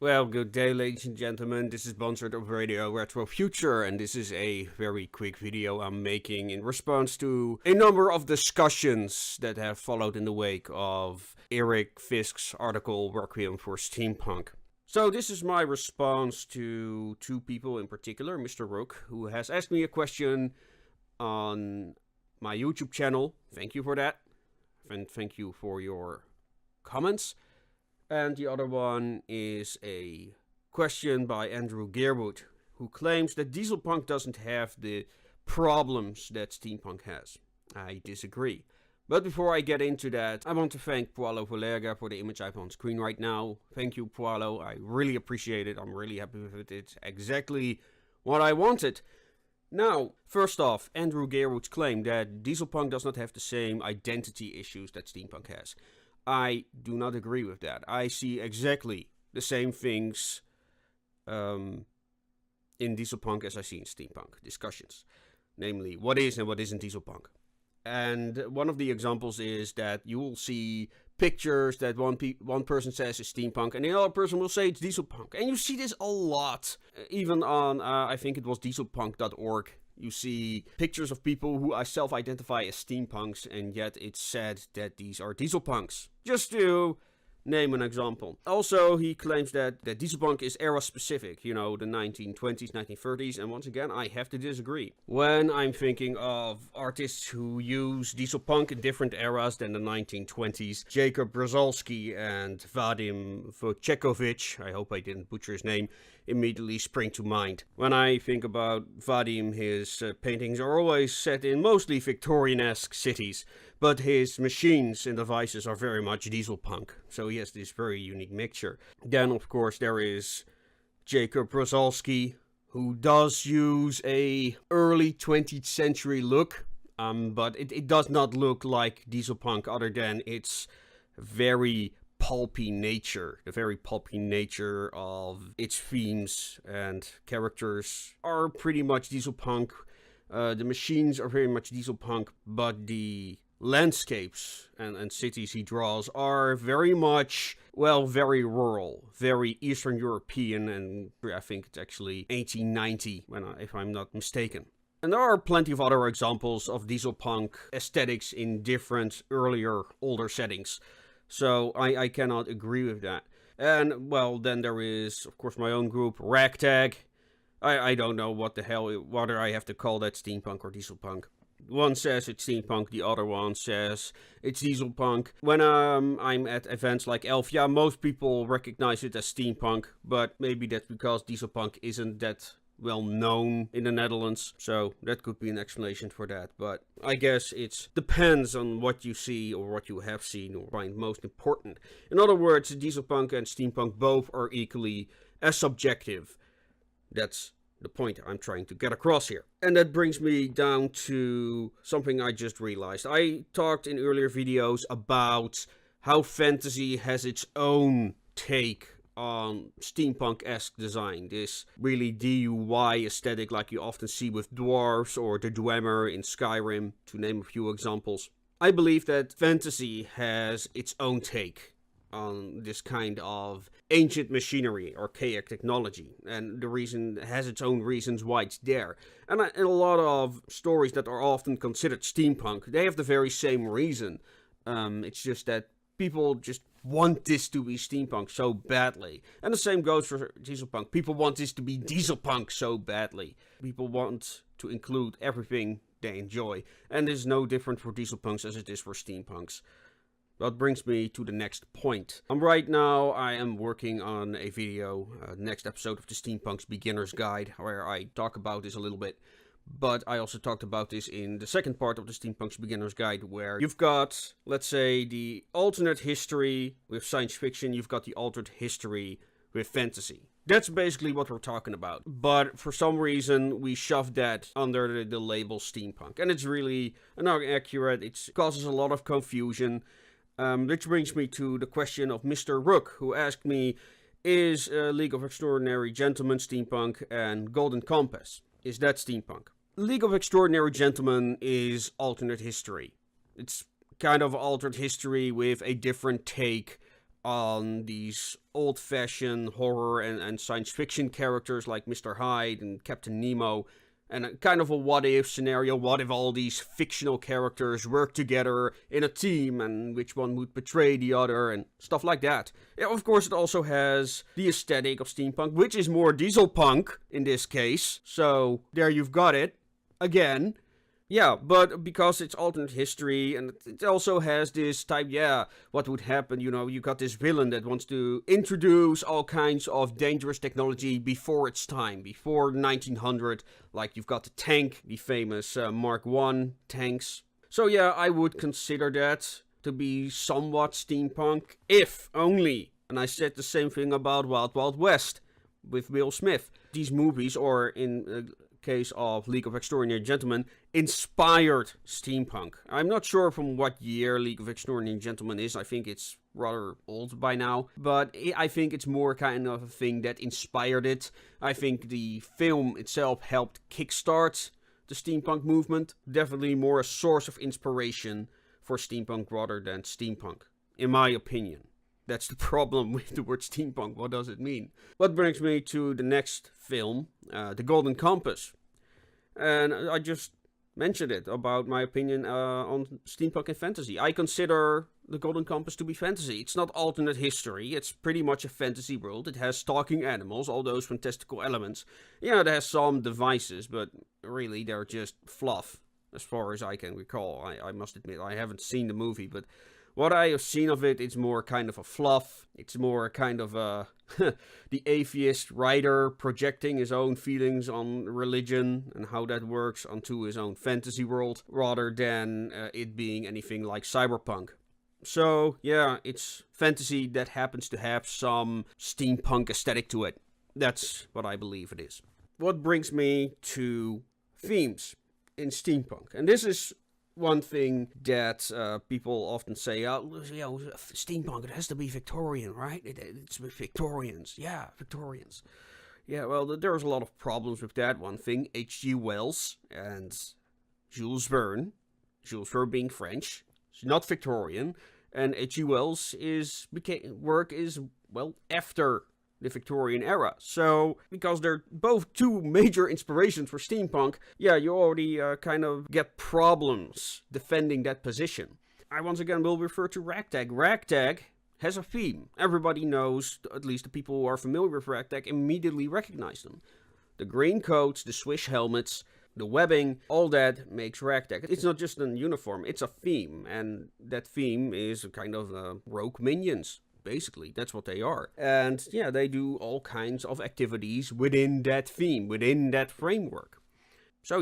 Well, good day, ladies and gentlemen. This is Bonsard of Radio Retro Future, and this is a very quick video I'm making in response to a number of discussions that have followed in the wake of Eric Fisk's article Requiem for Steampunk. So this is my response to two people in particular, Mr. Rook, who has asked me a question on my YouTube channel. Thank you for that, and thank you for your comments. And the other one is a question by Andrew Gearwood, who claims that Dieselpunk doesn't have the problems that Steampunk has. I disagree. But before I get into that, I want to thank Paulo Valerga for the image I have on screen right now. Thank you, Paulo. I really appreciate it. I'm really happy with it. It's exactly what I wanted. Now, first off, Andrew Gearwood's claim that Dieselpunk does not have the same identity issues that Steampunk has. I do not agree with that. I see exactly the same things in Dieselpunk as I see in Steampunk discussions. Namely, what is and what isn't Dieselpunk. And one of the examples is that you will see pictures that one person says is Steampunk and the other person will say it's Dieselpunk. And you see this a lot. Even on, I think it was dieselpunk.org. You see pictures of people who self-identify as steampunks, and yet it's said that these are dieselpunks. Just to name an example. Also, he claims that dieselpunk is era-specific, you know, the 1920s, 1930s, and once again, I have to disagree. When I'm thinking of artists who use dieselpunk in different eras than the 1920s, Jacob Brzezowski and Vadim Wojciechowicz, I hope I didn't butcher his name, immediately spring to mind. When I think about Vadim, his paintings are always set in mostly Victorian-esque cities, but his machines and devices are very much dieselpunk, so he has this very unique mixture. Then, of course, there is Jacob Brzezowski, who does use a early 20th century look, but it does not look like dieselpunk other than its very pulpy nature. The very pulpy nature of its themes and characters are pretty much dieselpunk. The machines are very much dieselpunk, but the landscapes and cities he draws are very much, well, very rural, very Eastern European, and I think it's actually 1890, if I'm not mistaken. And there are plenty of other examples of dieselpunk aesthetics in different earlier, older settings. So I cannot agree with that. And, well, then there is, of course, my own group, Ragtag. I don't know what the hell, whether I have to call that steampunk or dieselpunk. One says it's steampunk, the other one says it's dieselpunk. When I'm at events like Elfia, most people recognize it as steampunk, but maybe that's because dieselpunk isn't that well known in the Netherlands, so that could be an explanation for that. But I guess it depends on what you see or what you have seen or find most important. In other words, dieselpunk and steampunk both are equally as subjective. That's the point I'm trying to get across here. And that brings me down to something I just realized. I talked in earlier videos about how fantasy has its own take on steampunk-esque design. This really DIY aesthetic like you often see with dwarves or the Dwemer in Skyrim, to name a few examples. I believe that fantasy has its own take on this kind of ancient machinery, archaic technology, and the reason it has its own reasons why it's there. And in a lot of stories that are often considered steampunk, they have the very same reason. It's just that people just want this to be steampunk so badly. And the same goes for dieselpunk. People want this to be dieselpunk so badly. People want to include everything they enjoy. And this is no different for dieselpunks as it is for steampunks. That brings me to the next point. Right now I am working on a video, next episode of the Steampunks Beginner's Guide, where I talk about this a little bit. But I also talked about this in the second part of the Steampunks Beginner's Guide, where you've got, let's say, the alternate history with science fiction, you've got the alternate history with fantasy. That's basically what we're talking about. But for some reason, we shoved that under the label steampunk. And it's really not accurate. It causes a lot of confusion. Which brings me to the question of Mr. Rook, who asked me, is League of Extraordinary Gentlemen steampunk and Golden Compas? Is that steampunk? League of Extraordinary Gentlemen is alternate history. It's kind of altered history with a different take on these old-fashioned horror and science fiction characters like Mr. Hyde and Captain Nemo, and a kind of a what-if scenario. What if all these fictional characters work together in a team, and which one would betray the other, and stuff like that. Yeah, of course, it also has the aesthetic of steampunk, which is more dieselpunk in this case. So, there you've got it. Again. Yeah, but because it's alternate history, and it also has this type, what would happen, you got this villain that wants to introduce all kinds of dangerous technology before its time, before 1900, like you've got the tank, the famous Mark I tanks. So yeah, I would consider that to be somewhat steampunk, if only, and I said the same thing about Wild Wild West with Will Smith. These movies, or in case of League of Extraordinary Gentlemen, inspired steampunk. I'm not sure from what year League of Extraordinary Gentlemen is. I think it's rather old by now, but I think it's more kind of a thing that inspired it. I think the film itself helped kickstart the steampunk movement. Definitely more a source of inspiration for steampunk rather than steampunk, in my opinion. That's the problem with the word steampunk. What does it mean? What brings me to the next film, The Golden Compas. And I just mentioned it about my opinion on steampunk and fantasy. I consider The Golden Compas to be fantasy. It's not alternate history. It's pretty much a fantasy world. It has talking animals, all those fantastical elements. Yeah, it has some devices, but really they're just fluff, as far as I can recall. I must admit, I haven't seen the movie, but what I have seen of it, it's more kind of a fluff. It's more kind of a the atheist writer projecting his own feelings on religion and how that works onto his own fantasy world, rather than it being anything like cyberpunk. So, yeah, it's fantasy that happens to have some steampunk aesthetic to it. That's what I believe it is. What brings me to themes in steampunk. And this is one thing that people often say, steampunk, it has to be Victorian, right? It's Victorians. Yeah, Victorians. Yeah, well, there's a lot of problems with that. One thing, H.G. Wells and Jules Verne. Jules Verne being French. It's not Victorian. And H.G. Wells' work is, after the Victorian era. So, because they're both two major inspirations for steampunk, you already kind of get problems defending that position. I once again will refer to Ragtag. Ragtag has a theme. Everybody knows, at least the people who are familiar with Ragtag, immediately recognize them. The green coats, the swish helmets, the webbing, all that makes Ragtag. It's not just a uniform, it's a theme. And that theme is a kind of rogue minions. Basically, that's what they are. And they do all kinds of activities within that theme, within that framework. So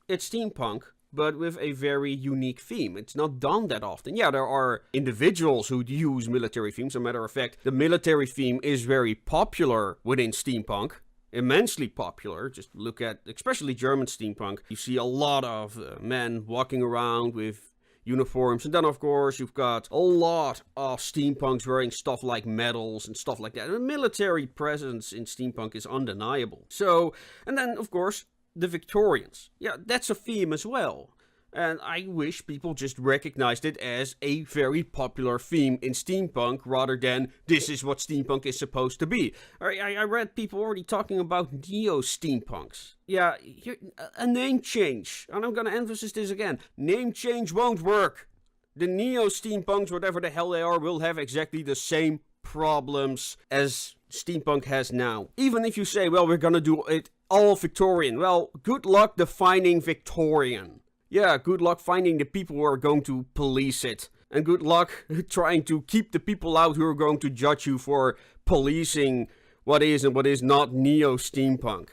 it's steampunk, but with a very unique theme. It's not done that often. There are individuals who use military themes. As a matter of fact, the military theme is very popular within steampunk. Immensely popular. Just look at, especially German steampunk. You see a lot of men walking around with uniforms, and then of course you've got a lot of steampunks wearing stuff like medals and stuff like that. The military presence in steampunk is undeniable. So, and then of course the Victorians. That's a theme as well. And I wish people just recognized it as a very popular theme in steampunk, rather than this is what steampunk is supposed to be. I read people already talking about neo-steampunks. A name change. And I'm gonna emphasize this again. Name change won't work. The neo-steampunks, whatever the hell they are, will have exactly the same problems as steampunk has now. Even if you say, we're gonna do it all Victorian. Well, good luck defining Victorian. Good luck finding the people who are going to police it. And good luck trying to keep the people out who are going to judge you for policing what is and what is not neo-steampunk.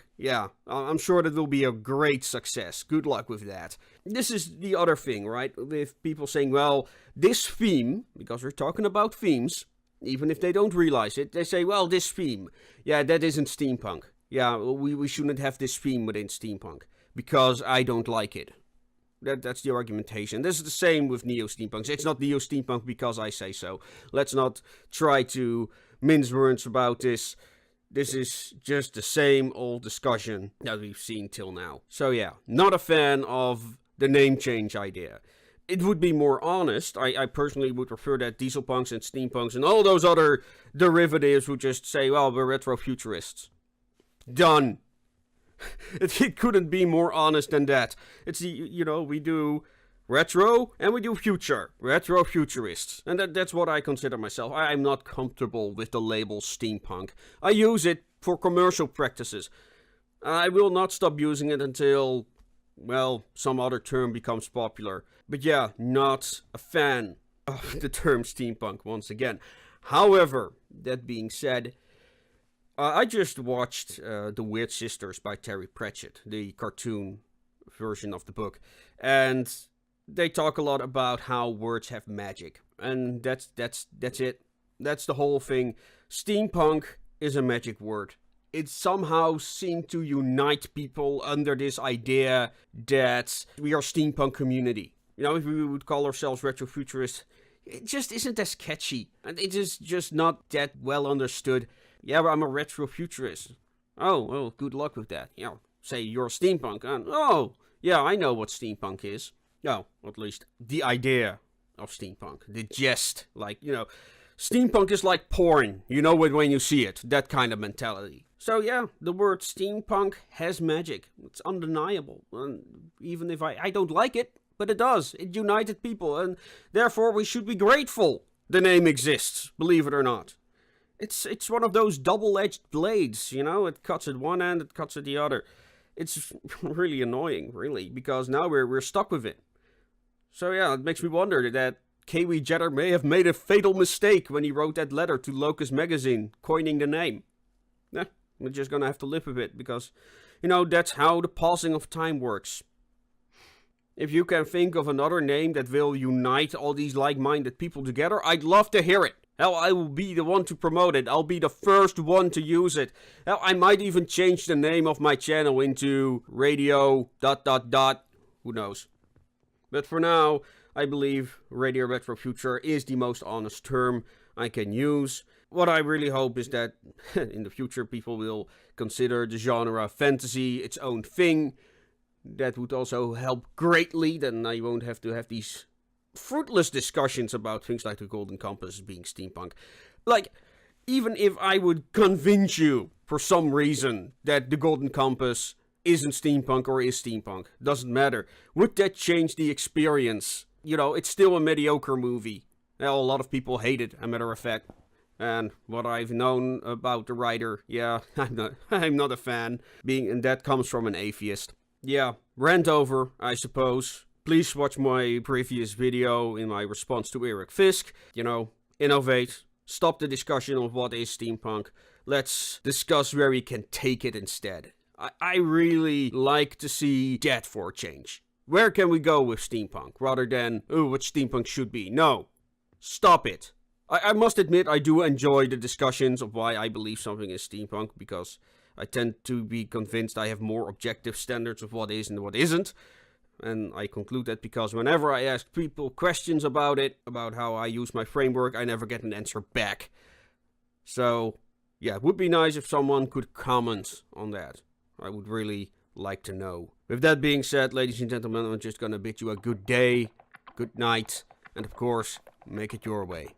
I'm sure that will be a great success. Good luck with that. This is the other thing, right? With people saying, this theme, because we're talking about themes, even if they don't realize it, they say, this theme, that isn't steampunk. We shouldn't have this theme within steampunk, because I don't like it. That's the argumentation. This is the same with neo-steampunks. It's not neo-steampunk because I say so. Let's not try to mince words about this. This is just the same old discussion that we've seen till now. So not a fan of the name change idea. it would be more honest. I personally would prefer that Dieselpunks and Steampunks and all those other derivatives would just say, well, we're retrofuturists. Done. It couldn't be more honest than that. It's we do retro and we do future. Retro-futurists. And that's what I consider myself. I'm not comfortable with the label steampunk. I use it for commercial practices. I will not stop using it until, well, some other term becomes popular. But yeah, not a fan of the term steampunk once again. However, that being said, I just watched The Weird Sisters by Terry Pratchett, the cartoon version of the book. And they talk a lot about how words have magic. And that's it. That's the whole thing. Steampunk is a magic word. It somehow seemed to unite people under this idea that we are steampunk community. If we would call ourselves retrofuturists, it just isn't as catchy. And it is just not that well understood. Yeah, but I'm a retrofuturist. Oh, well, good luck with that. Say you're a steampunk. And, oh, yeah, I know what steampunk is. Oh, at least the idea of steampunk. The jest. Steampunk is like porn. You know it when you see it. That kind of mentality. So yeah, the word steampunk has magic. It's undeniable. And even if I don't like it, but it does. It united people. And therefore we should be grateful the name exists. Believe it or not. It's one of those double-edged blades, It cuts at one end, it cuts at the other. It's really annoying, really, because now we're stuck with it. So yeah, it makes me wonder that Kiwi Jetter may have made a fatal mistake when he wrote that letter to Locus Magazine, coining the name. We're just gonna have to live with it, because, that's how the passing of time works. If you can think of another name that will unite all these like-minded people together, I'd love to hear it. Hell, I will be the one to promote it. I'll be the first one to use it. Hell, I might even change the name of my channel into radio ... Who knows? But for now, I believe Radio Retro Future is the most honest term I can use. What I really hope is that in the future people will consider the genre fantasy its own thing. That would also help greatly. Then I won't have to have these fruitless discussions about things like the Golden Compas being steampunk. Even if I would convince you for some reason that the Golden Compas isn't steampunk or is steampunk, doesn't matter. Would that change the experience? It's still a mediocre movie. Well, a lot of people hate it, a matter of fact. And what I've known about the writer, yeah, I'm not a fan. And that comes from an atheist. Yeah, rant over, I suppose. Please watch my previous video in my response to Eric Fisk. Innovate. Stop the discussion of what is steampunk. Let's discuss where we can take it instead. I really like to see that for a change. Where can we go with steampunk? Rather than, what steampunk should be. No. Stop it. I must admit I do enjoy the discussions of why I believe something is steampunk, because I tend to be convinced I have more objective standards of what is and what isn't. And I conclude that because whenever I ask people questions about it, about how I use my framework, I never get an answer back. So, yeah, it would be nice if someone could comment on that. I would really like to know. With that being said, ladies and gentlemen, I'm just gonna bid you a good day, good night, and of course, make it your way.